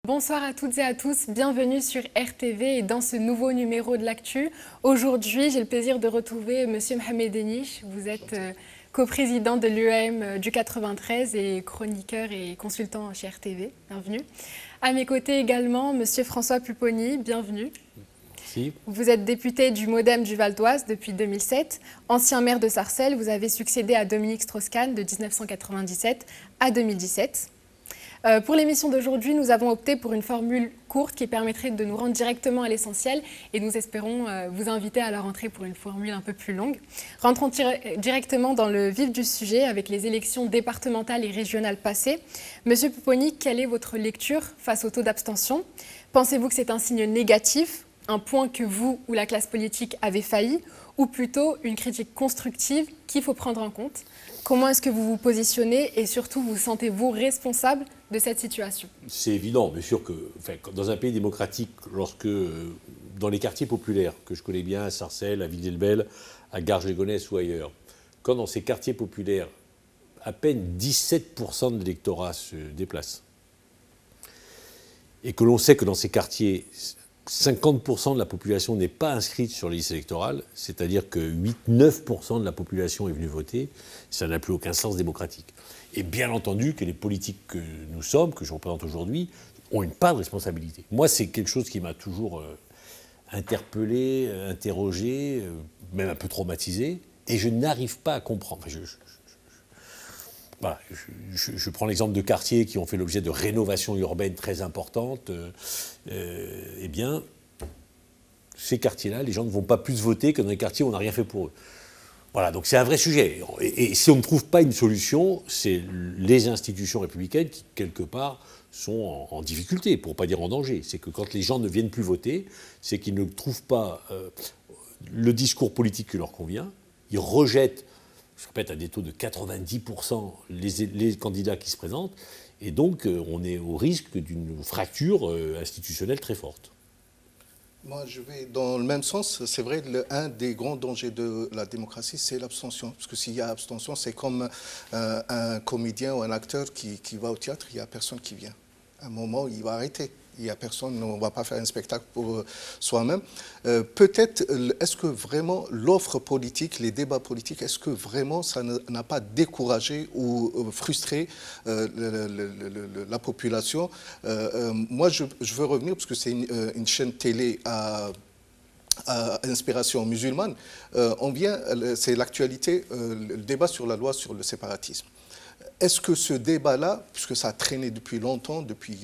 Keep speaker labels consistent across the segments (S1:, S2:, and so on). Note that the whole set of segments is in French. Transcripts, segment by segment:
S1: Bonsoir à toutes et à tous, bienvenue sur RTV et dans ce nouveau numéro de l'Actu. Aujourd'hui, j'ai le plaisir de retrouver Monsieur Mohamed Eniche. Vous êtes coprésident de l'UAM du 93 et chroniqueur et consultant chez RTV. Bienvenue. À mes côtés également, Monsieur François Pupponi, bienvenue.
S2: Merci.
S1: Vous êtes député du MoDem du Val d'Oise depuis 2007. Ancien maire de Sarcelles, vous avez succédé à Dominique Strauss-Kahn de 1997 à 2017. Pour l'émission d'aujourd'hui, nous avons opté pour une formule courte qui permettrait de nous rendre directement à l'essentiel et nous espérons vous inviter à la rentrée pour une formule un peu plus longue. Rentrons directement dans le vif du sujet avec les élections départementales et régionales passées. Monsieur Pupponi, quelle est votre lecture face au taux d'abstention? Pensez-vous que c'est un signe négatif, un point que vous ou la classe politique avez failli, ou plutôt une critique constructive qu'il faut prendre en compte? Comment est-ce que vous vous positionnez et surtout vous sentez-vous responsable de cette situation?
S2: C'est évident, bien sûr que dans un pays démocratique, lorsque dans les quartiers populaires, que je connais bien, à Sarcelles, à Villers-le-Bel, à Garges-les-Gonesse ou ailleurs, quand dans ces quartiers populaires, à peine 17% de l'électorat se déplace, et que l'on sait que dans ces quartiers, 50% de la population n'est pas inscrite sur les listes électorales, c'est-à-dire que 8-9% de la population est venue voter, ça n'a plus aucun sens démocratique. Et bien entendu que les politiques que nous sommes, que je représente aujourd'hui, ont une part de responsabilité. Moi, c'est quelque chose qui m'a toujours interpellé, interrogé, même un peu traumatisé, et je n'arrive pas à comprendre. Voilà, je prends l'exemple de quartiers qui ont fait l'objet de rénovations urbaines très importantes. Eh bien, ces quartiers-là, les gens ne vont pas plus voter que dans les quartiers où on n'a rien fait pour eux. Voilà, donc c'est un vrai sujet. Et si on ne trouve pas une solution, c'est les institutions républicaines qui, quelque part, sont en difficulté, pour ne pas dire en danger. C'est que quand les gens ne viennent plus voter, c'est qu'ils ne trouvent pas le discours politique qui leur convient. Ils rejettent, je répète, à des taux de 90% les candidats qui se présentent. Et donc, on est au risque d'une fracture institutionnelle très forte.
S3: Moi, je vais dans le même sens. C'est vrai, un des grands dangers de la démocratie, c'est l'abstention. Parce que s'il y a abstention, c'est comme un comédien ou un acteur qui va au théâtre, il n'y a personne qui vient. À un moment, il va arrêter. Il n'y a personne, on ne va pas faire un spectacle pour soi-même. Peut-être, est-ce que vraiment l'offre politique, les débats politiques, est-ce que vraiment ça n'a pas découragé ou frustré la population? Moi, je veux revenir, parce que c'est une chaîne télé à inspiration musulmane. C'est l'actualité, le débat sur la loi sur le séparatisme. Est-ce que ce débat-là, puisque ça a traîné depuis longtemps, depuis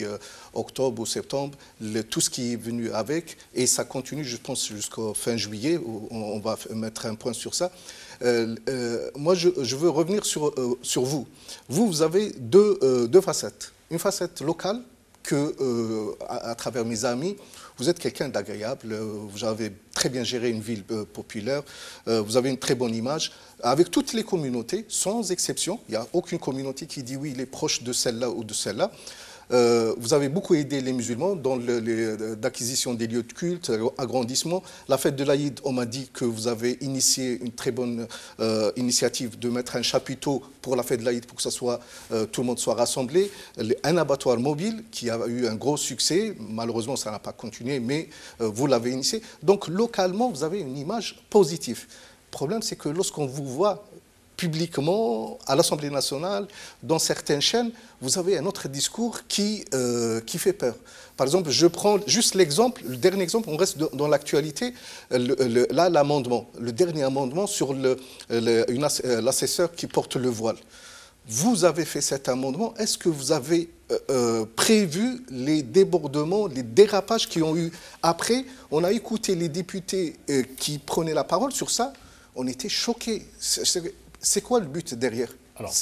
S3: octobre ou septembre, tout ce qui est venu avec, et ça continue, je pense, jusqu'au fin juillet, où on va mettre un point sur ça. Moi, je veux revenir sur vous. Vous avez deux facettes. Une facette locale, que, à travers mes amis, vous êtes quelqu'un d'agréable, vous avez très bien géré une ville populaire, vous avez une très bonne image, avec toutes les communautés, sans exception. Il n'y a aucune communauté qui dit oui, il est proche de celle-là ou de celle-là. Vous avez beaucoup aidé les musulmans dans l'acquisition des lieux de culte, agrandissement. La fête de l'Aïd, on m'a dit que vous avez initié une très bonne initiative de mettre un chapiteau pour la fête de l'Aïd pour que tout le monde soit rassemblé. Un abattoir mobile qui a eu un gros succès. Malheureusement, ça n'a pas continué, mais vous l'avez initié. Donc, localement, vous avez une image positive. Le problème, c'est que lorsqu'on vous voit publiquement, à l'Assemblée nationale, dans certaines chaînes, vous avez un autre discours qui fait peur. Par exemple, je prends juste l'exemple, le dernier exemple, on reste dans l'actualité, là, l'amendement, le dernier amendement sur l'assesseur qui porte le voile. Vous avez fait cet amendement, est-ce que vous avez prévu les débordements, les dérapages qui ont eu après? On a écouté les députés qui prenaient la parole sur ça, on était choqués. C'est quoi le but derrière?
S2: Alors,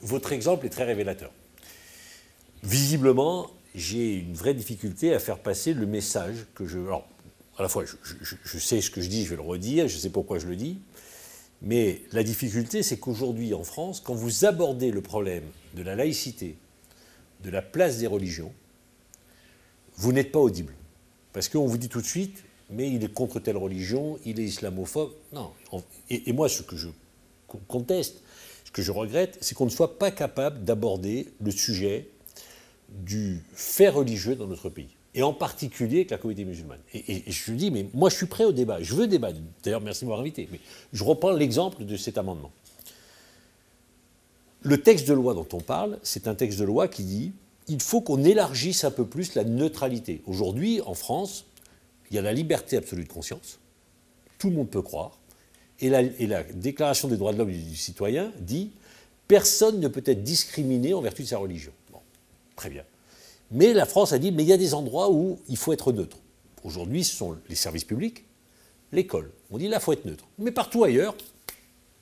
S2: votre exemple est très révélateur. Visiblement, j'ai une vraie difficulté à faire passer le message que je... Alors, à la fois, je sais ce que je dis, je vais le redire, je sais pourquoi je le dis, mais la difficulté, c'est qu'aujourd'hui, en France, quand vous abordez le problème de la laïcité, de la place des religions, vous n'êtes pas audible. Parce qu'on vous dit tout de suite... mais il est contre telle religion, il est islamophobe. Non. Et moi, ce que je conteste, ce que je regrette, c'est qu'on ne soit pas capable d'aborder le sujet du fait religieux dans notre pays, et en particulier avec la communauté musulmane. Et je dis, mais moi je suis prêt au débat, je veux débattre. D'ailleurs, merci de m'avoir invité. Mais je reprends l'exemple de cet amendement. Le texte de loi dont on parle, c'est un texte de loi qui dit il faut qu'on élargisse un peu plus la neutralité. Aujourd'hui, en France, il y a la liberté absolue de conscience, tout le monde peut croire, et la Déclaration des droits de l'homme et du citoyen dit personne ne peut être discriminé en vertu de sa religion. Bon, très bien. Mais la France a dit mais il y a des endroits où il faut être neutre. Aujourd'hui, ce sont les services publics, l'école. On dit là, il faut être neutre. Mais partout ailleurs,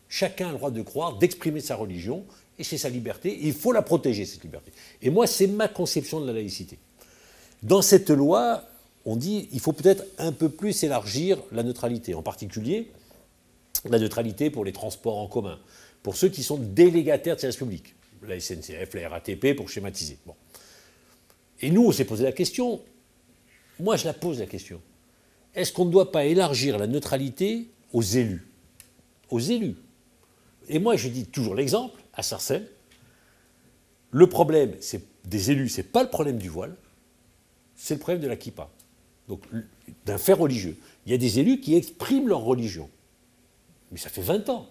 S2: chacun a le droit de croire, d'exprimer sa religion, et c'est sa liberté, et il faut la protéger, cette liberté. Et moi, c'est ma conception de la laïcité. Dans cette loi, on dit qu'il faut peut-être un peu plus élargir la neutralité, en particulier la neutralité pour les transports en commun, pour ceux qui sont délégataires de services publics, la SNCF, la RATP, pour schématiser. Bon. Et nous, on s'est posé la question, moi je la pose la question, est-ce qu'on ne doit pas élargir la neutralité aux élus? Aux élus. Et moi, je dis toujours l'exemple, à Sarcelles, le problème des élus, ce n'est pas le problème du voile, c'est le problème de la kippa, donc d'un fait religieux. Il y a des élus qui expriment leur religion, mais ça fait 20 ans.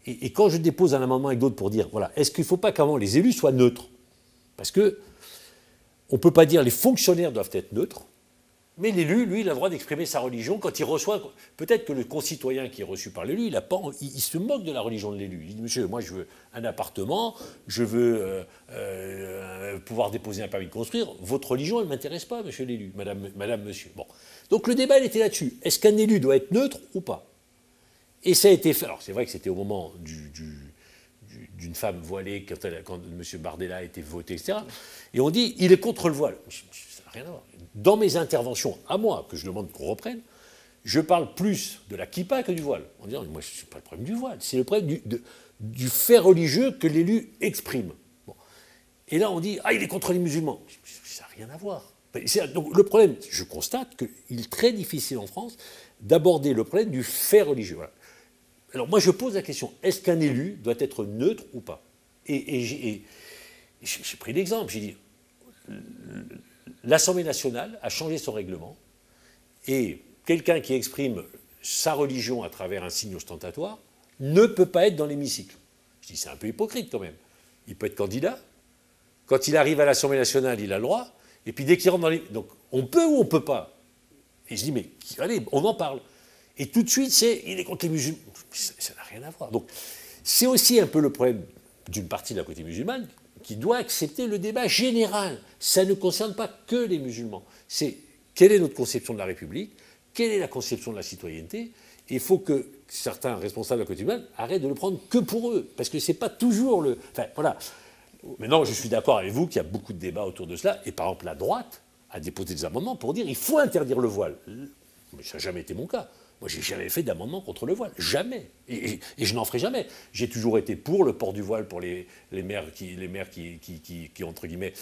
S2: Et quand je dépose un amendement avec d'autres pour dire, voilà, est-ce qu'il ne faut pas qu'avant les élus soient neutres? Parce que on ne peut pas dire les fonctionnaires doivent être neutres, mais l'élu, lui, il a le droit d'exprimer sa religion quand il reçoit. Peut-être que le concitoyen qui est reçu par l'élu, il se moque de la religion de l'élu. Il dit, monsieur, moi je veux un appartement, je veux pouvoir déposer un permis de construire. Votre religion, elle ne m'intéresse pas, monsieur l'élu, madame, monsieur. Bon. Donc le débat, il était là-dessus. Est-ce qu'un élu doit être neutre ou pas? Et ça a été fait. Alors c'est vrai que c'était au moment d'une femme voilée, quand M. Bardella a été voté, etc. Et on dit, il est contre le voile. Ça n'a rien à voir. Dans mes interventions, à moi, que je demande qu'on reprenne, je parle plus de la kippa que du voile. En disant, moi, ce n'est pas le problème du voile, c'est le problème du fait religieux que l'élu exprime. Bon. Et là, on dit, ah, il est contre les musulmans. Ça n'a rien à voir. Donc, le problème, je constate qu'il est très difficile en France d'aborder le problème du fait religieux. Voilà. Alors, moi, je pose la question, est-ce qu'un élu doit être neutre ou pas? Et j'ai pris l'exemple, j'ai dit, l'Assemblée nationale a changé son règlement et quelqu'un qui exprime sa religion à travers un signe ostentatoire ne peut pas être dans l'hémicycle. Je dis, c'est un peu hypocrite quand même. Il peut être candidat. Quand il arrive à l'Assemblée nationale, il a le droit. Et puis dès qu'il rentre dans l'hémicycle, donc on peut ou on ne peut pas? Et je dis, mais allez, on en parle. Et tout de suite, il est contre les musulmans. Ça n'a rien à voir. Donc c'est aussi un peu le problème d'une partie de la côté musulmane qui doit accepter le débat général. Ça ne concerne pas que les musulmans. C'est quelle est notre conception de la République, quelle est la conception de la citoyenneté, et il faut que certains responsables de la côté musulmane arrêtent de le prendre que pour eux, parce que ce n'est pas toujours le... Enfin, voilà. Maintenant, je suis d'accord avec vous qu'il y a beaucoup de débats autour de cela, et par exemple, la droite a déposé des amendements pour dire qu'il faut interdire le voile. Mais ça n'a jamais été mon cas. Moi, je n'ai jamais fait d'amendement contre le voile. Jamais. Et je n'en ferai jamais. J'ai toujours été pour le port du voile pour les mères qui entre guillemets,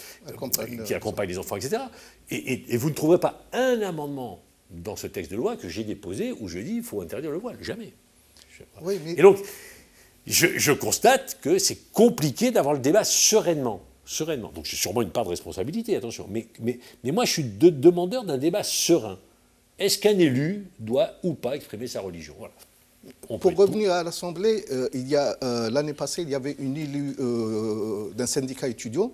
S2: qui accompagnent les enfants, etc. Et vous ne trouverez pas un amendement dans ce texte de loi que j'ai déposé où je dis qu'il faut interdire le voile. Jamais. Oui, mais... Et donc, je constate que c'est compliqué d'avoir le débat sereinement. Donc, j'ai sûrement une part de responsabilité, attention. Mais moi, je suis demandeur d'un débat serein. Est-ce qu'un élu doit ou pas exprimer sa religion? Voilà.
S3: Pour revenir à l'Assemblée, l'année passée, il y avait une élue d'un syndicat étudiant.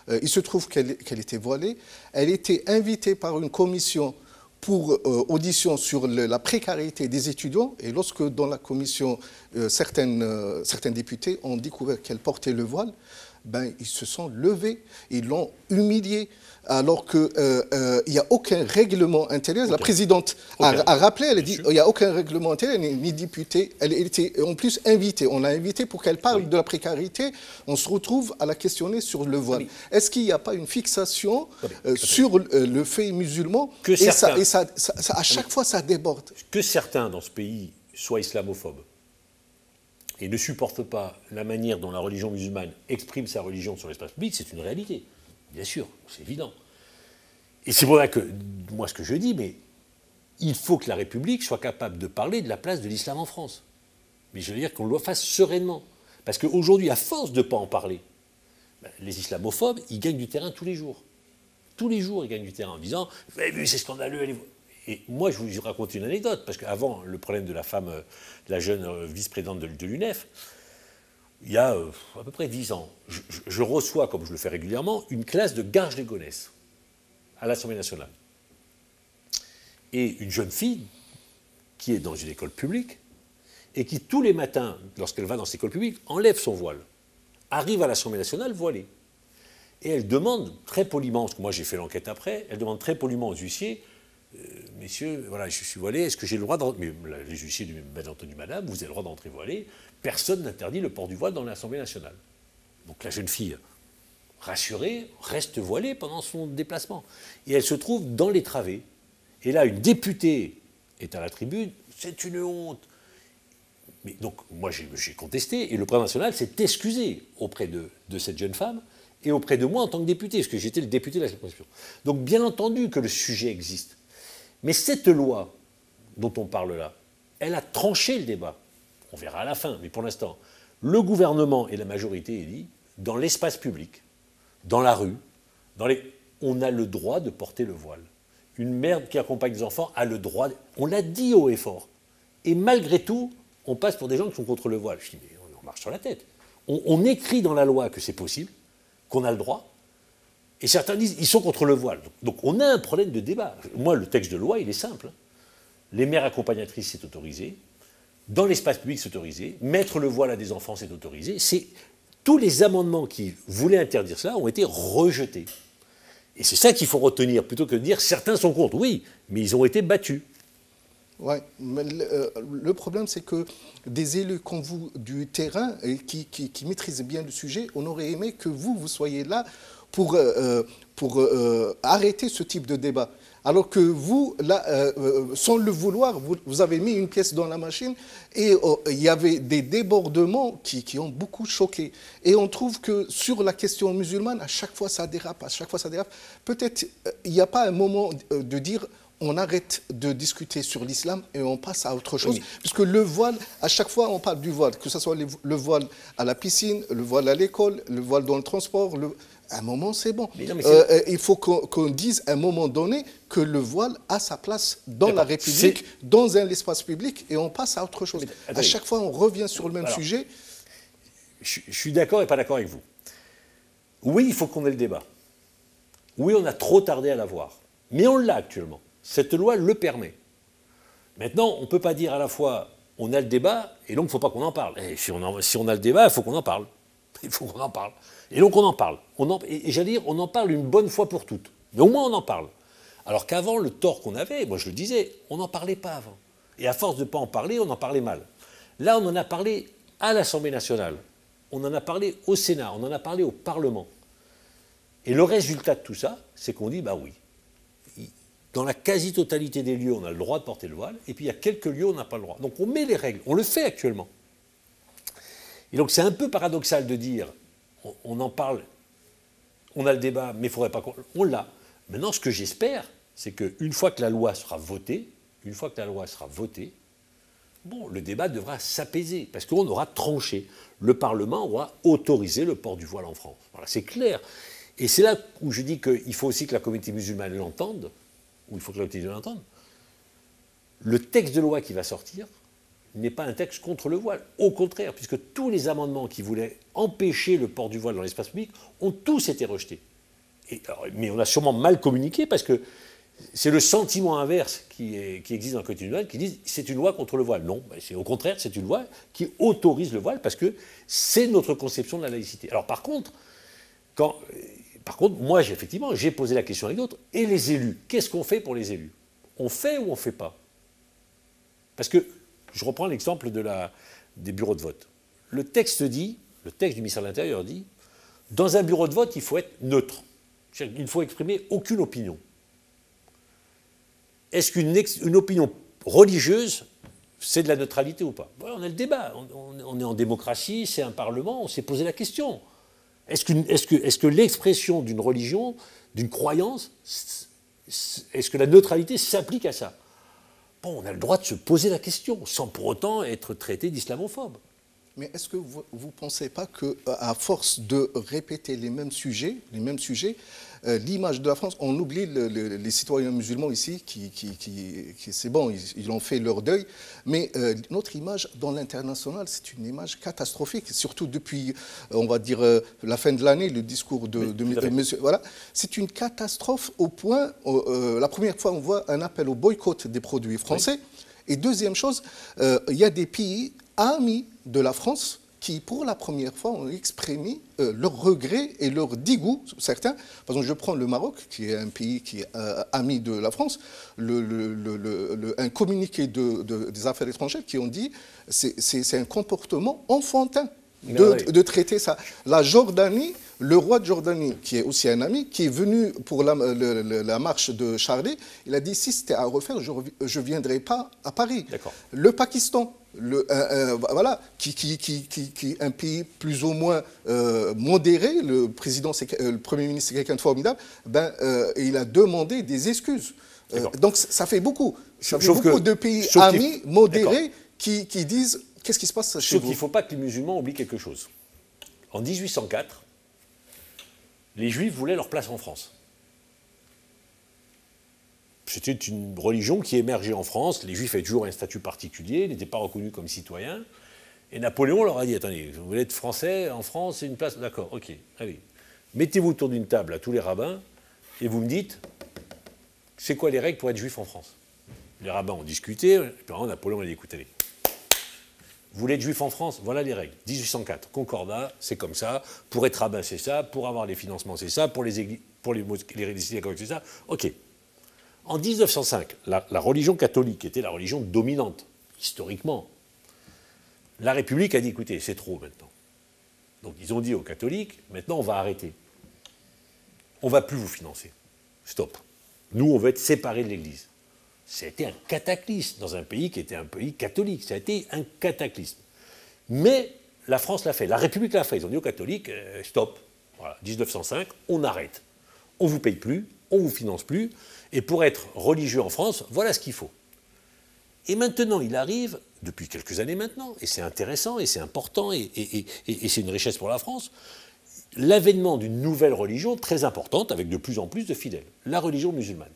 S3: Il se trouve qu'elle était voilée. Elle était invitée par une commission pour audition sur la précarité des étudiants. Et lorsque dans la commission, certains députés ont découvert qu'elle portait le voile, ils se sont levés, ils l'ont humiliée. Alors qu'il n'y a aucun règlement intérieur. La présidente a rappelé, elle a dit qu'il n'y a aucun règlement intérieur, ni député. Elle était en plus invitée. On l'a invitée pour qu'elle parle de la précarité. On se retrouve à la questionner sur le voile. Est-ce qu'il n'y a pas une fixation sur le fait musulman? À chaque fois, ça déborde.
S2: Que certains dans ce pays soient islamophobes et ne supportent pas la manière dont la religion musulmane exprime sa religion sur l'espace public, c'est une réalité. Bien sûr, c'est évident. Et c'est pour ça que, moi, ce que je dis, mais il faut que la République soit capable de parler de la place de l'islam en France. Mais je veux dire qu'on le fasse sereinement. Parce qu'aujourd'hui, à force de ne pas en parler, Ben, les islamophobes, ils gagnent du terrain tous les jours. Tous les jours, ils gagnent du terrain en disant « Vous avez vu, c'est scandaleux, allez-vous ». Et moi, je vous raconte une anecdote, parce qu'avant, le problème de la femme, de la jeune vice-présidente de l'UNEF, il y a à peu près 10 ans, je reçois, comme je le fais régulièrement, une classe de Garges-les-Gonesse à l'Assemblée nationale. Et une jeune fille qui est dans une école publique et qui, tous les matins, lorsqu'elle va dans cette école publique, enlève son voile, arrive à l'Assemblée nationale voilée. Et elle demande très poliment, parce que moi j'ai fait l'enquête après, elle demande très poliment aux huissiers, messieurs, voilà, je suis voilé, est-ce que j'ai le droit d'entrer? Mais les huissiers du bien entendu, madame, vous avez le droit d'entrer voilé, personne n'interdit le port du voile dans l'Assemblée nationale. Donc la jeune fille, rassurée, reste voilée pendant son déplacement. Et elle se trouve dans les travées. Et là, une députée est à la tribune, c'est une honte. Mais donc, moi, j'ai contesté, et le président national s'est excusé auprès de cette jeune femme, et auprès de moi en tant que député, parce que j'étais le député de la circonscription. Donc, bien entendu que le sujet existe. Mais cette loi dont on parle là, elle a tranché le débat. On verra à la fin, mais pour l'instant, le gouvernement et la majorité ont dit, dans l'espace public, dans la rue, on a le droit de porter le voile. Une mère qui accompagne des enfants a le droit, on l'a dit haut et fort. Et malgré tout, on passe pour des gens qui sont contre le voile. Je dis, mais on marche sur la tête. On écrit dans la loi que c'est possible, qu'on a le droit, et certains disent, ils sont contre le voile. Donc on a un problème de débat. Moi, le texte de loi, il est simple. Les mères accompagnatrices, c'est autorisé. Dans l'espace public, c'est autorisé. Mettre le voile à des enfants, c'est autorisé. Tous les amendements qui voulaient interdire cela ont été rejetés. Et c'est ça qu'il faut retenir, plutôt que de dire certains sont contre. Oui, mais ils ont été battus.
S3: Oui, mais le problème, c'est que des élus comme vous du terrain, et qui maîtrisent bien le sujet, on aurait aimé que vous soyez là pour arrêter ce type de débat. Alors que vous, là, sans le vouloir, vous avez mis une pièce dans la machine et il y avait des débordements qui ont beaucoup choqué. Et on trouve que sur la question musulmane, à chaque fois ça dérape, à chaque fois ça dérape. Peut-être il n'y a pas un moment de dire on arrête de discuter sur l'islam et on passe à autre chose. Oui. Puisque le voile, à chaque fois on parle du voile, que ce soit le voile à la piscine, le voile à l'école, le voile dans le transport, à un moment, c'est bon. Il faut qu'on dise à un moment donné que le voile a sa place dans la République, dans un espace public, et on passe à autre chose. À chaque fois, on revient sur le même sujet.
S2: Je suis d'accord et pas d'accord avec vous. Oui, il faut qu'on ait le débat. Oui, on a trop tardé à l'avoir. Mais on l'a actuellement. Cette loi le permet. Maintenant, on ne peut pas dire à la fois on a le débat et donc il ne faut pas qu'on en parle. Et si on a le débat, il faut qu'on en parle. Il faut qu'on en parle. Et donc on en parle. Et j'allais dire, on en parle une bonne fois pour toutes. Mais au moins on en parle. Alors qu'avant, le tort qu'on avait, moi je le disais, on n'en parlait pas avant. Et à force de ne pas en parler, on en parlait mal. Là, on en a parlé à l'Assemblée nationale. On en a parlé au Sénat. On en a parlé au Parlement. Et le résultat de tout ça, c'est qu'on dit, bah oui, dans la quasi-totalité des lieux, on a le droit de porter le voile. Et puis il y a quelques lieux où on n'a pas le droit. Donc on met les règles. On le fait actuellement. Et donc c'est un peu paradoxal de dire, on en parle, on a le débat, mais il ne faudrait pas qu'on... On l'a. Maintenant, ce que j'espère, c'est qu'une fois que la loi sera votée, bon, le débat devra s'apaiser, parce qu'on aura tranché. Le Parlement aura autorisé le port du voile en France. Voilà, c'est clair. Et c'est là où je dis qu'il faut aussi que la communauté musulmane l'entende, Le texte de loi qui va sortir n'est pas un texte contre le voile. Au contraire, puisque tous les amendements qui voulaient empêcher le port du voile dans l'espace public ont tous été rejetés. Mais on a sûrement mal communiqué parce que c'est le sentiment inverse qui existe dans la communauté musulmane qui dit c'est une loi contre le voile. Non, au contraire, c'est une loi qui autorise le voile parce que c'est notre conception de la laïcité. Alors par contre, moi effectivement, j'ai posé la question avec d'autres. Et les élus, qu'est-ce qu'on fait pour les élus? On fait ou on ne fait pas? Parce que je reprends l'exemple des bureaux de vote. Le texte du ministère de l'Intérieur dit, dans un bureau de vote, il faut être neutre. Il ne faut exprimer aucune opinion. Est-ce qu'une opinion religieuse, c'est de la neutralité ou pas? Voilà, on a le débat. On est en démocratie, c'est un parlement, on s'est posé la question. Est-ce que l'expression d'une religion, d'une croyance, est-ce que la neutralité s'applique à ça? Bon, on a le droit de se poser la question, sans pour autant être traité d'islamophobe.
S3: Mais est-ce que vous ne pensez pas qu'à force de répéter les mêmes sujets, l'image de la France, on oublie les citoyens musulmans ici, c'est bon, ils ont fait leur deuil, mais notre image dans l'international, c'est une image catastrophique, surtout depuis, on va dire, la fin de l'année, le discours de monsieur. Voilà, c'est une catastrophe au point, la première fois, on voit un appel au boycott des produits français. Oui. Et deuxième chose, il y a des pays amis de la France qui, pour la première fois, ont exprimé leur regret et leur dégoût, certains. Par exemple, je prends le Maroc, qui est un pays qui est ami de la France, un communiqué des affaires étrangères qui ont dit que c'est un comportement enfantin de traiter ça. La Jordanie, le roi de Jordanie, qui est aussi un ami, qui est venu pour la marche de Charlie, il a dit, si c'était à refaire, je ne viendrai pas à Paris. Le Pakistan, voilà, qui un pays plus ou moins modéré, le Premier ministre, c'est quelqu'un de formidable, il a demandé des excuses. Donc ça fait beaucoup. Ça fait beaucoup de pays amis, modérés, qui disent, qu'est-ce qui se passe chez vous?
S2: Sauf qu'il ne faut pas que les musulmans oublient quelque chose. En 1804, les Juifs voulaient leur place en France. C'était une religion qui émergeait en France. Les Juifs avaient toujours un statut particulier, ils n'étaient pas reconnus comme citoyens. Et Napoléon leur a dit, attendez, vous voulez être français en France, c'est une place... D'accord, ok, allez. Mettez-vous autour d'une table à tous les rabbins et vous me dites, c'est quoi les règles pour être juif en France? Les rabbins ont discuté, et puis Napoléon a dit, écoutez, vous voulez être juif en France? Voilà les règles. 1804, concordat, c'est comme ça. Pour être rabbin, c'est ça. Pour avoir les financements, c'est ça. Pour les églises, pour les synagogues, c'est ça. Ok. En 1905, la religion catholique était la religion dominante, historiquement. La République a dit, écoutez, c'est trop maintenant. Donc ils ont dit aux catholiques, maintenant on va arrêter. On ne va plus vous financer. Stop. Nous, on veut être séparés de l'Église. Ça a été un cataclysme dans un pays qui était un pays catholique. Ça a été un cataclysme. Mais la France l'a fait, la République l'a fait. Ils ont dit aux catholiques, stop. Voilà, 1905, on arrête. On ne vous paye plus, on ne vous finance plus. Et pour être religieux en France, voilà ce qu'il faut. Et maintenant, il arrive, depuis quelques années maintenant, et c'est intéressant, et c'est important, et c'est une richesse pour la France, l'avènement d'une nouvelle religion très importante, avec de plus en plus de fidèles, la religion musulmane.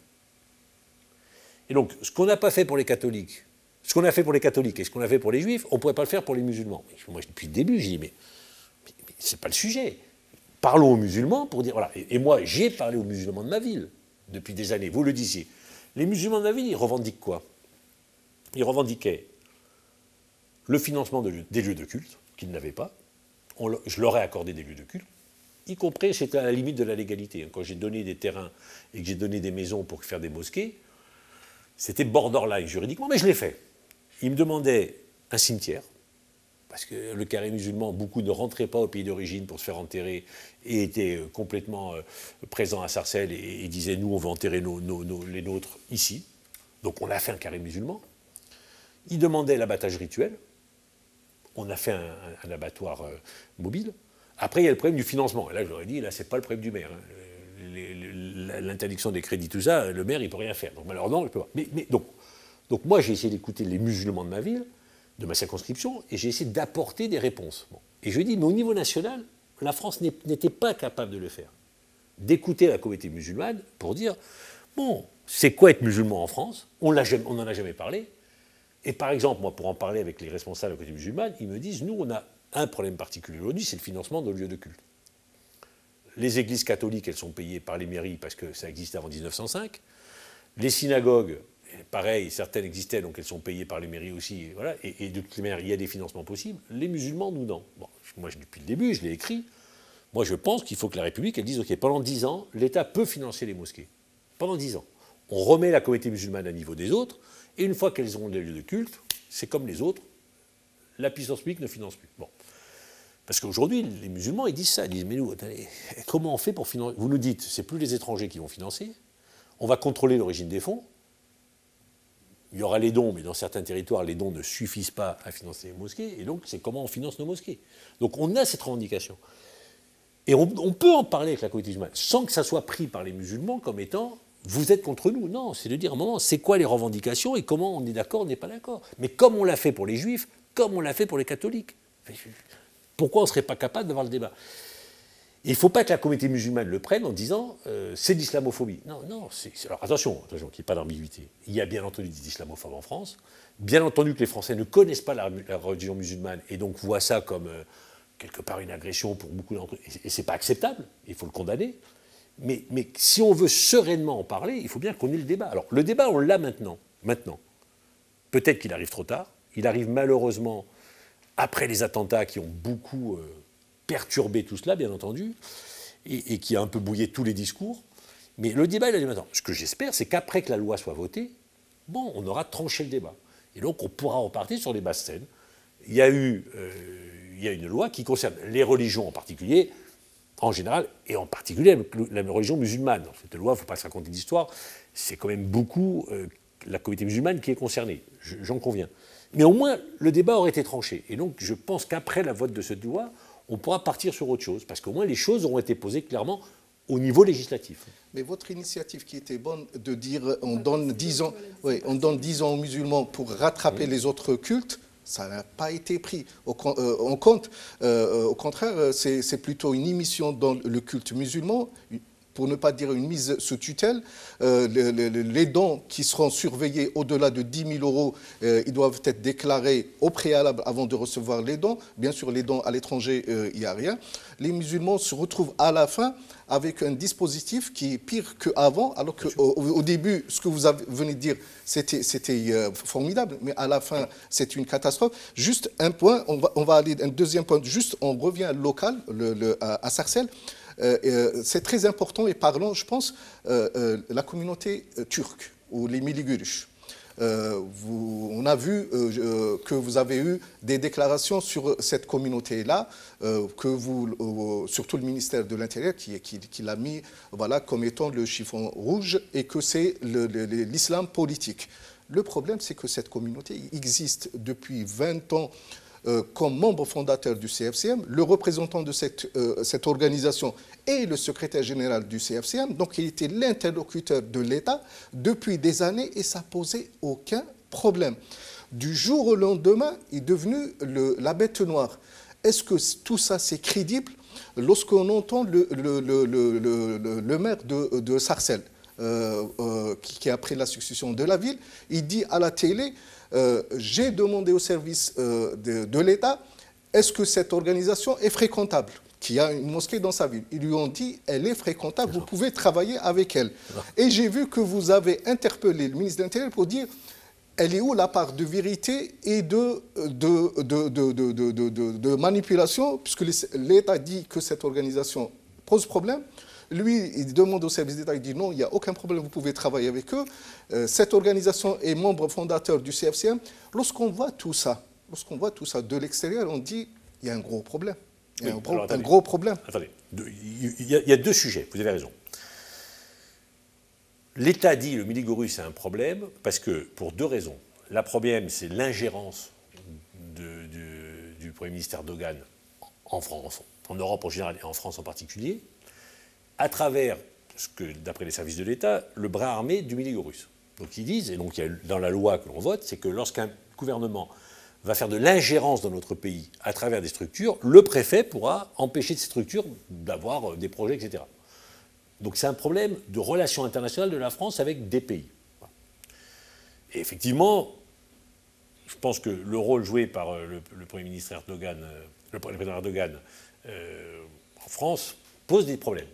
S2: Et donc, ce qu'on n'a pas fait pour les catholiques, ce qu'on a fait pour les catholiques et ce qu'on a fait pour les juifs, on ne pourrait pas le faire pour les musulmans. Moi, depuis le début, j'ai dit, mais ce n'est pas le sujet. Parlons aux musulmans pour dire, voilà. Et moi, j'ai parlé aux musulmans de ma ville depuis des années, vous le disiez. Les musulmans de ma ville, ils revendiquent quoi? Ils revendiquaient le financement des lieux de culte, qu'ils n'avaient pas. Je leur ai accordé des lieux de culte, y compris, c'était à la limite de la légalité. Quand j'ai donné des terrains et que j'ai donné des maisons pour faire des mosquées, c'était borderline juridiquement, mais je l'ai fait. Ils me demandaient un cimetière, parce que le carré musulman, beaucoup ne rentraient pas au pays d'origine pour se faire enterrer et étaient complètement présents à Sarcelles et disaient, nous, on veut enterrer les nôtres ici. Donc on a fait un carré musulman. Ils demandaient l'abattage rituel. On a fait un abattoir mobile. Après, il y a le problème du financement. Et là, je leur ai dit, là, c'est pas le problème du maire. L'interdiction des crédits, tout ça, le maire, il ne peut rien faire. Donc, malheureusement, il peut pas. Donc, moi, j'ai essayé d'écouter les musulmans de ma ville, de ma circonscription, et j'ai essayé d'apporter des réponses. Bon. Et je lui ai dit, mais au niveau national, la France n'était pas capable de le faire. D'écouter la communauté musulmane pour dire, bon, c'est quoi être musulman en France? On n'en a jamais parlé. Et par exemple, moi, pour en parler avec les responsables de la communauté musulmane, ils me disent, nous, on a un problème particulier aujourd'hui, c'est le financement de nos lieux de culte. Les églises catholiques, elles sont payées par les mairies parce que ça existait avant 1905. Les synagogues, pareil, certaines existaient, donc elles sont payées par les mairies aussi. Voilà, et de toutes les manières, il y a des financements possibles. Les musulmans, nous, non. Bon, moi, depuis le début, je l'ai écrit. Moi, je pense qu'il faut que la République, elle dise, OK, pendant 10 ans, l'État peut financer les mosquées. Pendant 10 ans. On remet la communauté musulmane à niveau des autres, et une fois qu'elles auront des lieux de culte, c'est comme les autres, la puissance publique ne finance plus. Bon. Parce qu'aujourd'hui, les musulmans, ils disent ça. Ils disent, mais nous, attendez, comment on fait pour financer? Vous nous dites, c'est plus les étrangers qui vont financer. On va contrôler l'origine des fonds. Il y aura les dons, mais dans certains territoires, les dons ne suffisent pas à financer les mosquées. Et donc, c'est comment on finance nos mosquées. Donc, on a cette revendication. Et on peut en parler avec la communauté musulmane, sans que ça soit pris par les musulmans comme étant, vous êtes contre nous. Non, c'est de dire, à un moment, c'est quoi les revendications et comment on est d'accord, on n'est pas d'accord. Mais comme on l'a fait pour les juifs, comme on l'a fait pour les catholiques. Pourquoi on ne serait pas capable d'avoir le débat? Il ne faut pas que la communauté musulmane le prenne en disant c'est de l'islamophobie. Non, non. Alors attention, qu'il n'y ait pas d'ambiguïté. Il y a bien entendu des islamophobes en France. Bien entendu que les Français ne connaissent pas la religion musulmane et donc voient ça comme quelque part une agression pour beaucoup d'entre eux. Et ce n'est pas acceptable. Il faut le condamner. Mais si on veut sereinement en parler, il faut bien qu'on ait le débat. Alors le débat, on l'a maintenant. Peut-être qu'il arrive trop tard. Il arrive malheureusement après les attentats qui ont beaucoup perturbé tout cela, bien entendu, et qui a un peu bouillé tous les discours. Mais le débat, il a lieu maintenant. Ce que j'espère, c'est qu'après que la loi soit votée, bon, on aura tranché le débat. Et donc, on pourra repartir sur les basses scènes. Il y a une loi qui concerne les religions en particulier, en général, et en particulier la religion musulmane. Dans cette loi, il ne faut pas se raconter d'histoire, c'est quand même beaucoup la communauté musulmane qui est concernée, j'en conviens. Mais au moins, le débat aurait été tranché. Et donc, je pense qu'après la vote de cette loi, on pourra partir sur autre chose, parce qu'au moins les choses auront été posées clairement au niveau législatif.
S3: Mais votre initiative qui était bonne de dire on donne 10 ans, on donne 10 ans aux musulmans pour rattraper les autres cultes, ça n'a pas été pris en compte. Au contraire, c'est plutôt une émission dans le culte musulman, pour ne pas dire une mise sous tutelle. Les dons qui seront surveillés au-delà de 10 000 euros, ils doivent être déclarés au préalable avant de recevoir les dons. Bien sûr, les dons à l'étranger, il n'y a rien. Les musulmans se retrouvent à la fin avec un dispositif qui est pire qu'avant, alors qu'au début, ce que vous venez de dire, c'était formidable, mais à la fin, c'est une catastrophe. Juste un point, on va aller un deuxième point, juste on revient local, à Sarcelles. C'est très important et parlant, je pense, la communauté turque ou les Miligürüş. On a vu que vous avez eu des déclarations sur cette communauté-là, surtout le ministère de l'Intérieur qui l'a mis comme étant le chiffon rouge et que c'est l'islam politique. Le problème, c'est que cette communauté existe depuis 20 ans comme membre fondateur du CFCM, le représentant de cette organisation est le secrétaire général du CFCM, donc il était l'interlocuteur de l'État depuis des années et ça posait aucun problème. Du jour au lendemain, il est devenu la bête noire. Est-ce que tout ça c'est crédible lorsqu'on entend le maire de Sarcelles, qui a pris la succession de la ville, il dit à la télé j'ai demandé au service de l'État, est-ce que cette organisation est fréquentable, qui a une mosquée dans sa ville. Ils lui ont dit, elle est fréquentable, vous pouvez travailler avec elle. Et j'ai vu que vous avez interpellé le ministre de l'Intérieur pour dire, elle est où la part de vérité et de manipulation, puisque l'État dit que cette organisation pose problème. Lui, il demande au service d'État, il dit non, il n'y a aucun problème, vous pouvez travailler avec eux. Cette organisation est membre fondateur du CFCM. Lorsqu'on voit tout ça de l'extérieur, on dit il y a un gros problème. Il y a un gros problème.
S2: Attendez, il y a deux sujets, vous avez raison. L'État dit le Miligürüş c'est un problème parce que, pour deux raisons. La première, c'est l'ingérence du Premier ministre Erdogan en France, en Europe en général et en France en particulier, à travers, d'après les services de l'État, le bras armé du Miligürüş. Donc ils disent, et donc il y a dans la loi que l'on vote, c'est que lorsqu'un gouvernement va faire de l'ingérence dans notre pays à travers des structures, le préfet pourra empêcher ces structures d'avoir des projets, etc. Donc c'est un problème de relations internationales de la France avec des pays. Et effectivement, je pense que le rôle joué par le Premier ministre Erdogan, le président Erdogan en France pose des problèmes.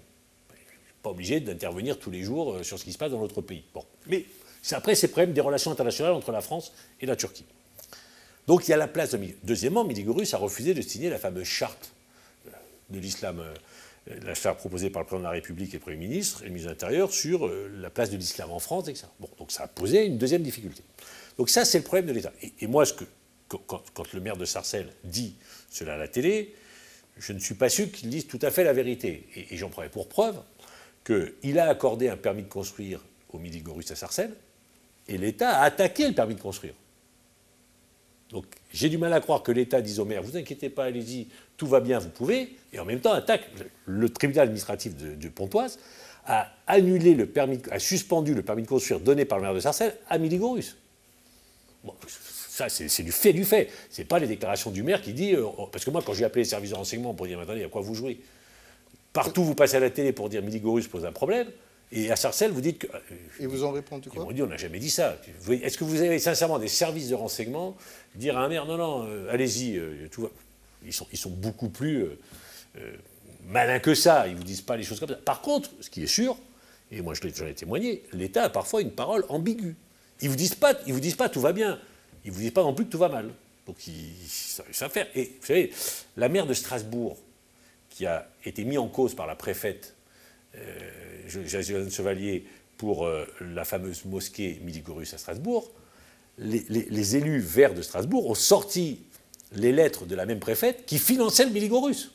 S2: Pas obligé d'intervenir tous les jours sur ce qui se passe dans notre pays. Bon. Mais après, c'est le problème des relations internationales entre la France et la Turquie. Donc il y a la place de Miligürüş. Deuxièmement, Miligürüş a refusé de signer la fameuse charte de l'islam, la charte proposée par le président de la République et le Premier ministre et le ministre de l'Intérieur sur la place de l'islam en France, etc. Bon, donc ça a posé une deuxième difficulté. Donc ça, c'est le problème de l'État. Et moi, quand le maire de Sarcelles dit cela à la télé, je ne suis pas sûr qu'il dise tout à fait la vérité. Et j'en prends pour preuve qu'il a accordé un permis de construire au Miligürüş à Sarcelles, et l'État a attaqué le permis de construire. Donc j'ai du mal à croire que l'État dise au maire, vous inquiétez pas, allez-y, tout va bien, vous pouvez, et en même temps attaque. Le tribunal administratif de Pontoise a suspendu le permis de construire donné par le maire de Sarcelles à Miligürüş. Bon, Ça, c'est du fait du fait. Ce n'est pas les déclarations du maire qui dit... parce que moi, quand j'ai appelé les services de renseignement pour dire, attendez, à quoi vous jouez? Partout, vous passez à la télé pour dire Miligorus pose un problème, et à Sarcelles, vous dites que...
S3: Ils vous ont répondu quoi?
S2: Ils m'ont dit, on n'a jamais dit ça. Est-ce que vous avez sincèrement des services de renseignement dire à un maire, non, non, allez-y, tout va... Ils sont beaucoup plus malins que ça. Ils ne vous disent pas les choses comme ça. Par contre, ce qui est sûr, et moi j'en ai témoigné, l'État a parfois une parole ambiguë. Ils ne vous disent pas tout va bien. Ils ne vous disent pas non plus que tout va mal. Donc ça savent faire. Et vous savez, la maire de Strasbourg, qui a été mise en cause par la préfète Josiane Chevalier pour la fameuse mosquée Miligorus à Strasbourg, les élus verts de Strasbourg ont sorti les lettres de la même préfète qui finançait le Miligorus.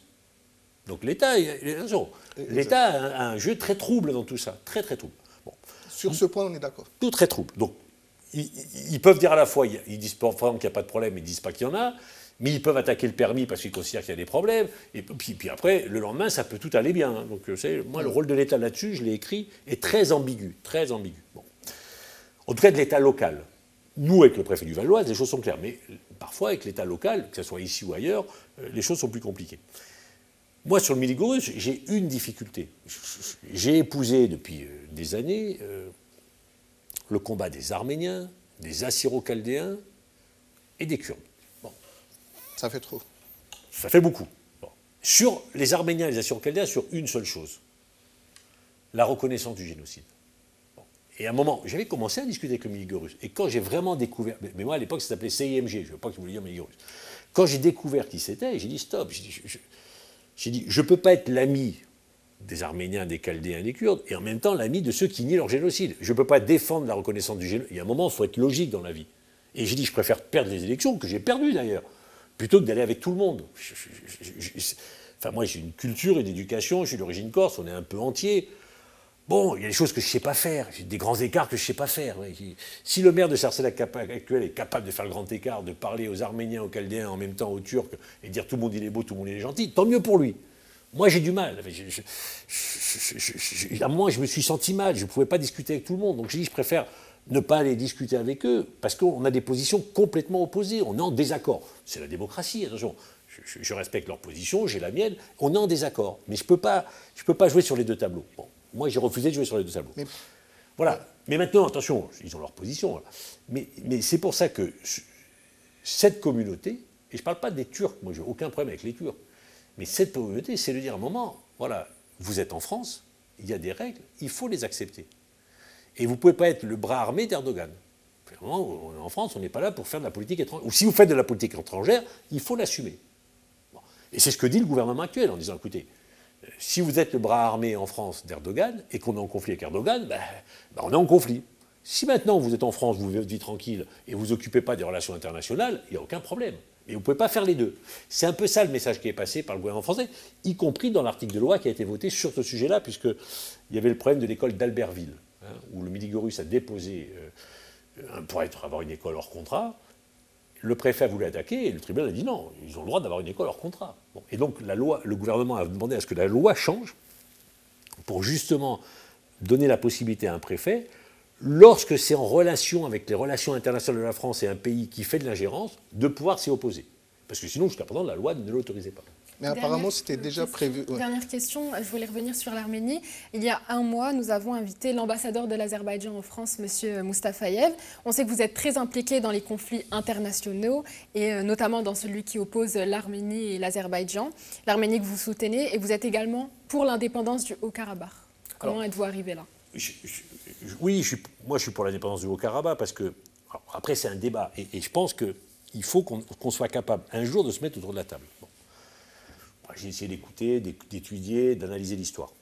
S2: Donc l'État a un jeu très trouble dans tout ça, très très trouble. Bon.
S3: Sur ce point, on est d'accord.
S2: Tout très trouble. Donc ils peuvent dire à la fois, ils disent par exemple qu'il n'y a pas de problème, ils ne disent pas qu'il y en a, mais ils peuvent attaquer le permis parce qu'ils considèrent qu'il y a des problèmes, et puis après, le lendemain, ça peut tout aller bien. Donc moi, le rôle de l'État là-dessus, je l'ai écrit, est très ambigu, très ambigu. Bon. En tout cas, de l'État local. Nous, avec le préfet du Val-d'Oise, les choses sont claires, mais parfois, avec l'État local, que ce soit ici ou ailleurs, les choses sont plus compliquées. Moi, sur le Miligorus, j'ai une difficulté. J'ai épousé depuis des années le combat des Arméniens, des Assyro-Chaldéens et des Kurdes. Bon.
S3: Ça fait trop.
S2: Ça fait beaucoup. Bon. Sur les Arméniens et les Assyro-Chaldéens, sur une seule chose, la reconnaissance du génocide. Bon. Et à un moment, j'avais commencé à discuter avec le Miligorus. Et quand j'ai vraiment découvert... Mais moi, à l'époque, ça s'appelait CIMG. Je ne veux pas que vous vouliez dire Miligorus. Quand j'ai découvert qui c'était, j'ai dit stop. J'ai dit, je ne peux pas être l'ami des Arméniens, des Chaldéens, des Kurdes, et en même temps l'ami de ceux qui nient leur génocide. Je ne peux pas défendre la reconnaissance du génocide. Il y a un moment, il faut être logique dans la vie. Et j'ai dit, je préfère perdre les élections, que j'ai perdues d'ailleurs, plutôt que d'aller avec tout le monde. Enfin, moi, j'ai une culture, une éducation, je suis d'origine corse, on est un peu entier. Bon, il y a des choses que je ne sais pas faire, j'ai des grands écarts que je ne sais pas faire. Si le maire de Sarcelles actuel est capable de faire le grand écart, de parler aux Arméniens, aux Chaldéens, en même temps aux Turcs, et dire tout le monde il est beau, tout le monde il est gentil, tant mieux pour lui. Moi, j'ai du mal. À un moment, je me suis senti mal, je ne pouvais pas discuter avec tout le monde. Donc j'ai dit, je préfère ne pas aller discuter avec eux, parce qu'on a des positions complètement opposées, on est en désaccord. C'est la démocratie, attention. Je respecte leur position, j'ai la mienne, on est en désaccord. Mais je ne peux pas jouer sur les deux tableaux. Bon. Moi, j'ai refusé de jouer sur les deux tableaux. Voilà. Mais maintenant, attention, ils ont leur position. Voilà. Mais c'est pour ça que cette communauté, et je ne parle pas des Turcs, moi, je n'ai aucun problème avec les Turcs, mais cette communauté, c'est de dire à un moment, voilà, vous êtes en France, il y a des règles, il faut les accepter. Et vous ne pouvez pas être le bras armé d'Erdogan. En France, on n'est pas là pour faire de la politique étrangère. Ou si vous faites de la politique étrangère, il faut l'assumer. Bon. Et c'est ce que dit le gouvernement actuel, en disant, écoutez, si vous êtes le bras armé en France d'Erdogan et qu'on est en conflit avec Erdogan, on est en conflit. Si maintenant vous êtes en France, vous vivez tranquille et vous ne vous occupez pas des relations internationales, il n'y a aucun problème. Mais vous ne pouvez pas faire les deux. C'est un peu ça le message qui est passé par le gouvernement français, y compris dans l'article de loi qui a été voté sur ce sujet-là, puisqu'il y avait le problème de l'école d'Albertville, où le Miligorus a déposé pour avoir une école hors contrat. Le préfet a voulu attaquer et le tribunal a dit non, ils ont le droit d'avoir une école hors contrat. Bon. Et donc le gouvernement a demandé à ce que la loi change pour justement donner la possibilité à un préfet, lorsque c'est en relation avec les relations internationales de la France et un pays qui fait de l'ingérence, de pouvoir s'y opposer. Parce que sinon, jusqu'à présent, la loi ne l'autorisait pas.
S3: Mais apparemment, c'était déjà prévu. Ouais.
S1: Dernière question, je voulais revenir sur l'Arménie. Il y a un mois, nous avons invité l'ambassadeur de l'Azerbaïdjan en France, M. Mustafayev. On sait que vous êtes très impliqué dans les conflits internationaux, et notamment dans celui qui oppose l'Arménie et l'Azerbaïdjan. L'Arménie que vous soutenez, et vous êtes également pour l'indépendance du Haut-Karabakh. Comment êtes-vous arrivé là?
S2: Oui, moi je suis pour l'indépendance du Haut-Karabakh, parce que, après c'est un débat, et je pense qu'il faut qu'on soit capable un jour de se mettre autour de la table. Bon. J'ai essayé d'écouter, d'étudier, d'analyser l'histoire.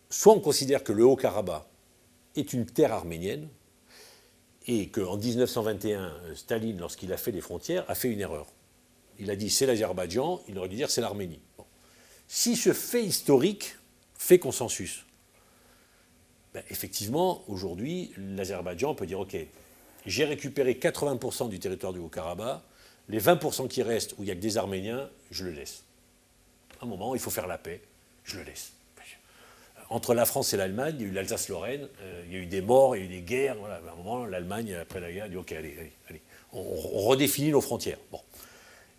S2: Soit on considère que le Haut-Karabakh est une terre arménienne et qu'en 1921, Staline, lorsqu'il a fait les frontières, a fait une erreur. Il a dit c'est l'Azerbaïdjan, il aurait dû dire c'est l'Arménie. Bon. Si ce fait historique fait consensus, effectivement, aujourd'hui, l'Azerbaïdjan peut dire ok, j'ai récupéré 80% du territoire du Haut-Karabakh, les 20% qui restent, où il n'y a que des Arméniens, je le laisse. À un moment, il faut faire la paix, je le laisse. entre la France et l'Allemagne, il y a eu l'Alsace-Lorraine, il y a eu des morts, il y a eu des guerres. Voilà. À un moment, l'Allemagne, après la guerre, dit ok, allez, on redéfinit nos frontières. Bon.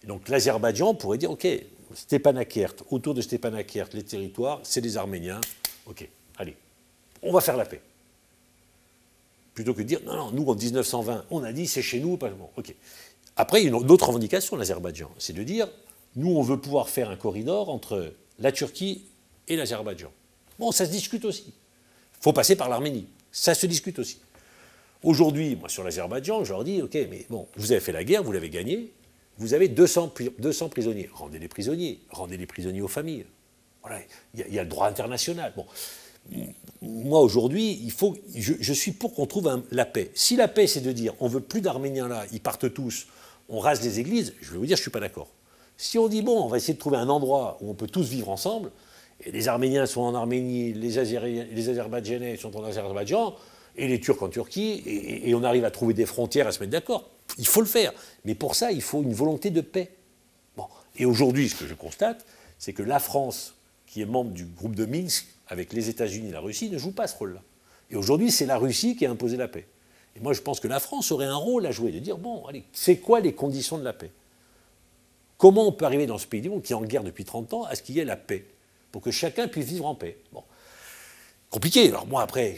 S2: Et donc l'Azerbaïdjan pourrait dire ok, Stepanakert, autour de Stepanakert, les territoires, c'est des Arméniens. Ok, allez, on va faire la paix. Plutôt que de dire non, nous en 1920, on a dit c'est chez nous, pas bon. Ok. Après, il y a une autre revendication, l'Azerbaïdjan, c'est de dire nous, on veut pouvoir faire un corridor entre la Turquie et l'Azerbaïdjan. Bon, ça se discute aussi. Il faut passer par l'Arménie. Ça se discute aussi. Aujourd'hui, moi, sur l'Azerbaïdjan, je leur dis, ok, mais bon, vous avez fait la guerre, vous l'avez gagnée, vous avez 200 prisonniers. Rendez les prisonniers aux familles. Voilà, il y a le droit international. Bon, moi, aujourd'hui, je suis pour qu'on trouve la paix. Si la paix, c'est de dire, on veut plus d'Arméniens là, ils partent tous, on rase les églises, je vais vous dire, je ne suis pas d'accord. Si on dit, bon, on va essayer de trouver un endroit où on peut tous vivre ensemble, et les Arméniens sont en Arménie, les Azerbaïdjanais sont en Azerbaïdjan, et les Turcs en Turquie, et on arrive à trouver des frontières, à se mettre d'accord, il faut le faire. Mais pour ça, il faut une volonté de paix. Bon. Et aujourd'hui, ce que je constate, c'est que la France, qui est membre du groupe de Minsk, avec les États-Unis et la Russie, ne joue pas ce rôle-là. Et aujourd'hui, c'est la Russie qui a imposé la paix. Et moi, je pense que la France aurait un rôle à jouer, de dire, bon, allez, c'est quoi les conditions de la paix ? Comment on peut arriver dans ce pays du monde qui est en guerre depuis 30 ans à ce qu'il y ait la paix, pour que chacun puisse vivre en paix. Bon. Compliqué. Alors moi, après,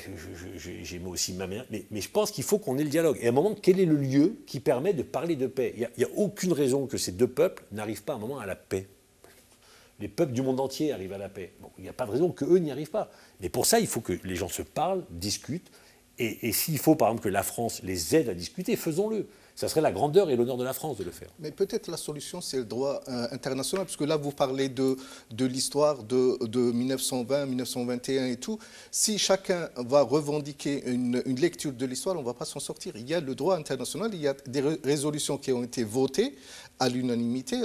S2: j'ai aussi ma mère, mais je pense qu'il faut qu'on ait le dialogue. Et à un moment, quel est le lieu qui permet de parler de paix ? Il n'y a aucune raison que ces deux peuples n'arrivent pas à un moment à la paix. Les peuples du monde entier arrivent à la paix. Bon, il n'y a pas de raison qu'eux n'y arrivent pas. Mais pour ça, il faut que les gens se parlent, discutent. Et s'il faut, par exemple, que la France les aide à discuter, faisons-le. Ça serait la grandeur et l'honneur de la France de le faire.
S3: Mais peut-être la solution, c'est le droit international, parce que là, vous parlez de l'histoire de 1920, 1921 et tout. Si chacun va revendiquer une lecture de l'histoire, on ne va pas s'en sortir. Il y a le droit international, il y a des résolutions qui ont été votées à l'unanimité.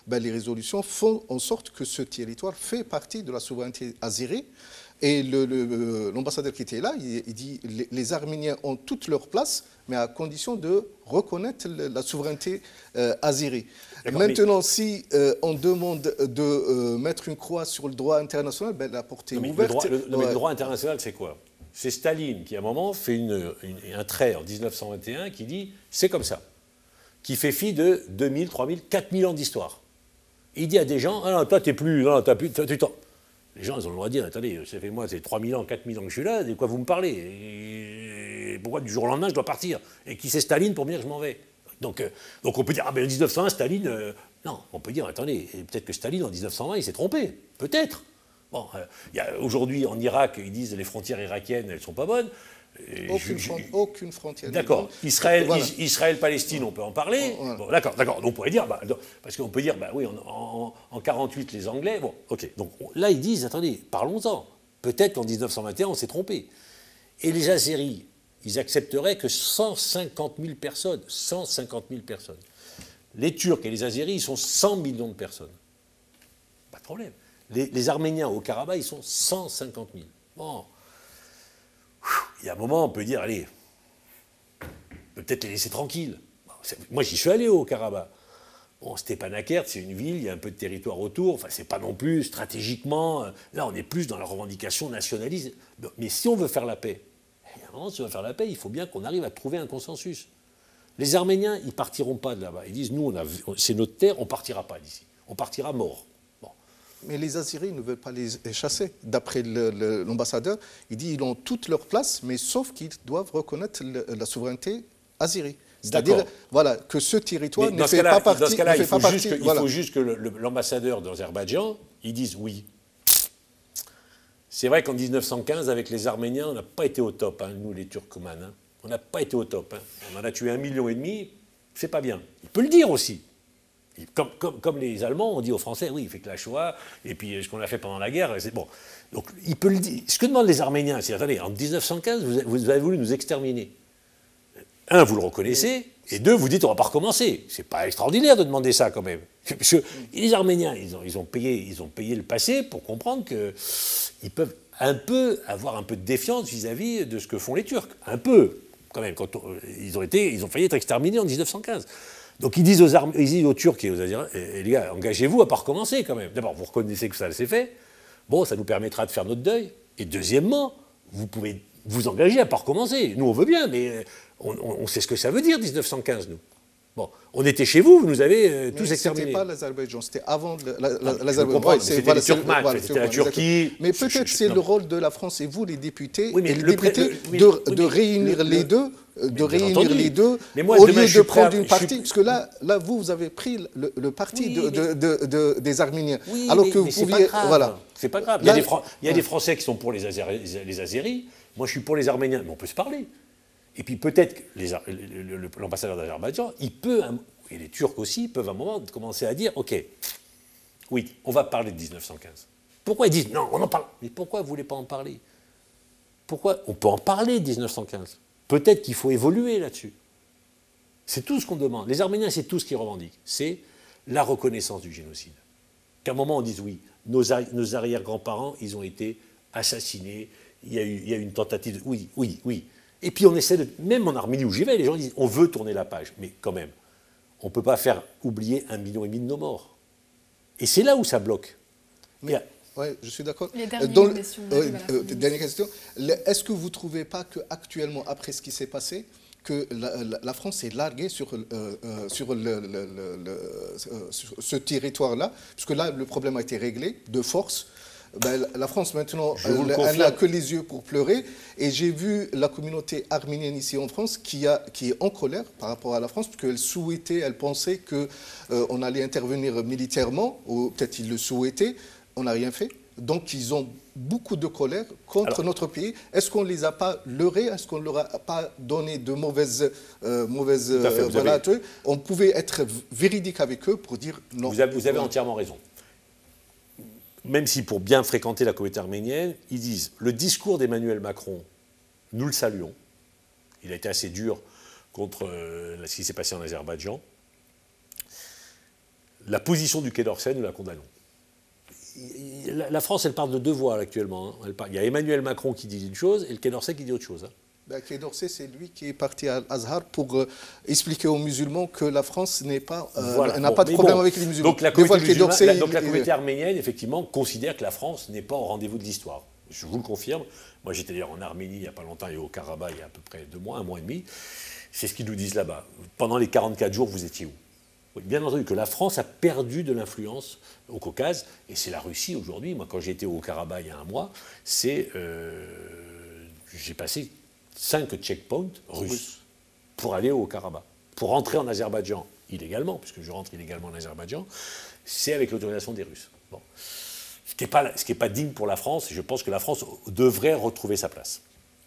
S3: Les résolutions font en sorte que ce territoire fait partie de la souveraineté azérie. Et l'ambassadeur qui était là, il dit les Arméniens ont toute leur place, mais à condition de reconnaître la souveraineté azérie. Maintenant, si on demande de mettre une croix sur le droit international, la portée est ouverte.
S2: Le droit international, c'est quoi ? C'est Staline qui, à un moment, fait un trait en 1921 qui dit « c'est comme ça », qui fait fi de 2000, 3000, 4000 ans d'histoire. Il dit à des gens « ah non, toi, t'es plus... Non, t'as plus... Les gens, ils ont le droit de dire, attendez, ça fait moi, c'est 3000 ans, 4000 ans que je suis là, de quoi vous me parlez ? Et pourquoi du jour au lendemain, je dois partir ? Et qui c'est Staline pour me dire que je m'en vais ? Donc on peut dire, ah ben en 1901, Staline... non, on peut dire, attendez, peut-être que Staline, en 1920, il s'est trompé. Peut-être. Bon, aujourd'hui, en Irak, ils disent les frontières irakiennes, elles ne sont pas bonnes.
S3: Aucune frontière.
S2: D'accord. Israël-Palestine, on peut en parler.
S3: Voilà.
S2: Bon, d'accord. On pourrait dire, parce qu'on peut dire, oui, en 48, les Anglais. Bon, ok. Donc là, ils disent, attendez, parlons-en. Peut-être qu'en 1921, on s'est trompé. Et les Azéris, ils accepteraient que 150 000 personnes. 150 000 personnes. Les Turcs et les Azéris, ils sont 100 millions de personnes. Pas de problème. Les Arméniens au Karabakh, ils sont 150 000. Bon. Il y a un moment, on peut dire, allez, peut-être les laisser tranquilles. Moi, j'y suis allé au Karabakh. Bon, Stepanakert, c'est une ville, il y a un peu de territoire autour. Enfin, c'est pas non plus stratégiquement. Là, on est plus dans la revendication nationaliste. Mais si on veut faire la paix, à un moment, si on veut faire la paix, il faut bien qu'on arrive à trouver un consensus. Les Arméniens, ils partiront pas de là-bas. Ils disent, nous, c'est notre terre, on partira pas d'ici. On partira mort.
S3: Mais les Azéris ne veulent pas les chasser. D'après l'ambassadeur, il dit qu'ils ont toute leur place, mais sauf qu'ils doivent reconnaître la souveraineté azérie. C'est-à-dire voilà, que ce territoire ne fait pas partie.
S2: Dans ce cas-là, il faut juste que l'ambassadeur d'Azerbaïdjan, il dise oui. C'est vrai qu'en 1915, avec les Arméniens, on n'a pas été au top, nous les Turkmènes. On n'a pas été au top. On en a tué 1,5 million, c'est pas bien. Il peut le dire aussi. Comme les Allemands ont dit aux Français, oui, il fait que la Shoah, et puis ce qu'on a fait pendant la guerre, c'est bon. Donc il peut le dire. Ce que demandent les Arméniens, c'est, attendez, en 1915, vous avez voulu nous exterminer. Un, vous le reconnaissez, et deux, vous dites, on ne va pas recommencer. C'est pas extraordinaire de demander ça, quand même. Parce que les Arméniens, ils ont payé le passé pour comprendre qu'ils peuvent avoir un peu de défiance vis-à-vis de ce que font les Turcs. Un peu, quand même. Ils ont failli être exterminés en 1915. Donc ils disent aux Turcs et aux Azéris, les gars, engagez-vous à ne pas recommencer quand même. D'abord, vous reconnaissez que ça s'est fait. Bon, ça nous permettra de faire notre deuil. Et deuxièmement, vous pouvez vous engager à ne pas recommencer. Nous, on veut bien, mais on sait ce que ça veut dire, 1915, nous. Bon, on était chez vous, vous nous avez tous exterminés.
S3: C'était pas l'Azerbaïdjan, c'était avant
S2: l'Azerbaïdjan. C'était les Turkmènes, c'était la Turquie.
S3: Mais peut-être c'est le rôle de la France et vous, les députés,
S2: oui,
S3: de réunir les deux, au lieu de prendre une partie, parce que là, vous avez pris le parti des Arméniens, alors que vous pouviez, voilà.
S2: C'est pas grave. Il y a des Français qui sont pour les Azéris. Moi, je suis pour les Arméniens, mais on peut se parler. Et puis peut-être que l'ambassadeur d'Azerbaïdjan, et les Turcs aussi, peuvent à un moment commencer à dire, ok, oui, on va parler de 1915. Pourquoi ils disent, non, on en parle. Mais pourquoi vous ne voulez pas en parler? Pourquoi? On peut en parler de 1915. Peut-être qu'il faut évoluer là-dessus. C'est tout ce qu'on demande. Les Arméniens, c'est tout ce qu'ils revendiquent. C'est la reconnaissance du génocide. Qu'à un moment, on dise, oui, nos arrière-grands-parents, ils ont été assassinés, il y a eu une tentative de... Oui. Et puis on essaie de... Même en Arménie où j'y vais, les gens disent on veut tourner la page. Mais quand même, on ne peut pas faire oublier 1,5 million de nos morts. Et c'est là où ça bloque.
S3: Oui, je suis d'accord.
S1: Dernière
S3: question. Est-ce que vous ne trouvez pas qu'actuellement, après ce qui s'est passé, que la France est larguée sur ce territoire-là, puisque là, le problème a été réglé de force. Ben, la France, maintenant, elle n'a que les yeux pour pleurer. Et j'ai vu la communauté arménienne ici en France qui est en colère par rapport à la France, parce qu'elle souhaitait, elle pensait qu'on allait intervenir militairement, ou peut-être ils le souhaitaient. On n'a rien fait. Donc, ils ont beaucoup de colère contre notre pays. Est-ce qu'on ne les a pas leurrés? Est-ce qu'on ne leur a pas donné de mauvaises on pouvait être véridique avec eux pour dire non.
S2: Vous avez entièrement raison. Même si pour bien fréquenter la communauté arménienne, ils disent le discours d'Emmanuel Macron, nous le saluons. Il a été assez dur contre ce qui s'est passé en Azerbaïdjan. La position du Quai d'Orsay, nous la condamnons. La France, elle parle de deux voix actuellement. Il y a Emmanuel Macron qui dit une chose et le Quai d'Orsay qui dit autre chose.
S3: Le Quai d'Orsay, c'est lui qui est parti à Azhar pour expliquer aux musulmans que la France n'a pas de problème avec les musulmans.
S2: Donc la communauté arménienne, effectivement, considère que la France n'est pas au rendez-vous de l'histoire. Je vous le confirme. Moi, j'étais d'ailleurs en Arménie il n'y a pas longtemps et au Karabakh il y a à peu près 2 mois, 1 mois et demi. C'est ce qu'ils nous disent là-bas. Pendant les 44 jours, vous étiez où? Oui, bien entendu que la France a perdu de l'influence au Caucase, et c'est la Russie aujourd'hui. Moi, quand j'étais au Karabakh il y a 1 mois, j'ai passé 5 checkpoints russes pour aller au Karabakh. Pour rentrer en Azerbaïdjan illégalement, puisque je rentre illégalement en Azerbaïdjan, c'est avec l'autorisation des Russes. Bon. Ce qui n'est pas digne pour la France, et je pense que la France devrait retrouver sa place.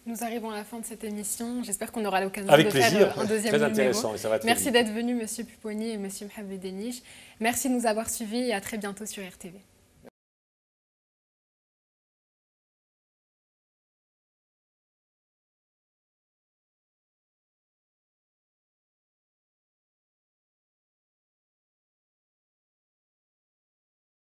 S1: Nous arrivons à la fin de cette émission. J'espère qu'on aura l'occasion
S2: de
S1: faire un deuxième numéro.
S2: Intéressant, et ça va très
S1: Merci
S2: vite.
S1: d'être venu, Monsieur Pupponi et Monsieur Mohamed Deniche. Merci de nous avoir suivis et à très bientôt sur RTV.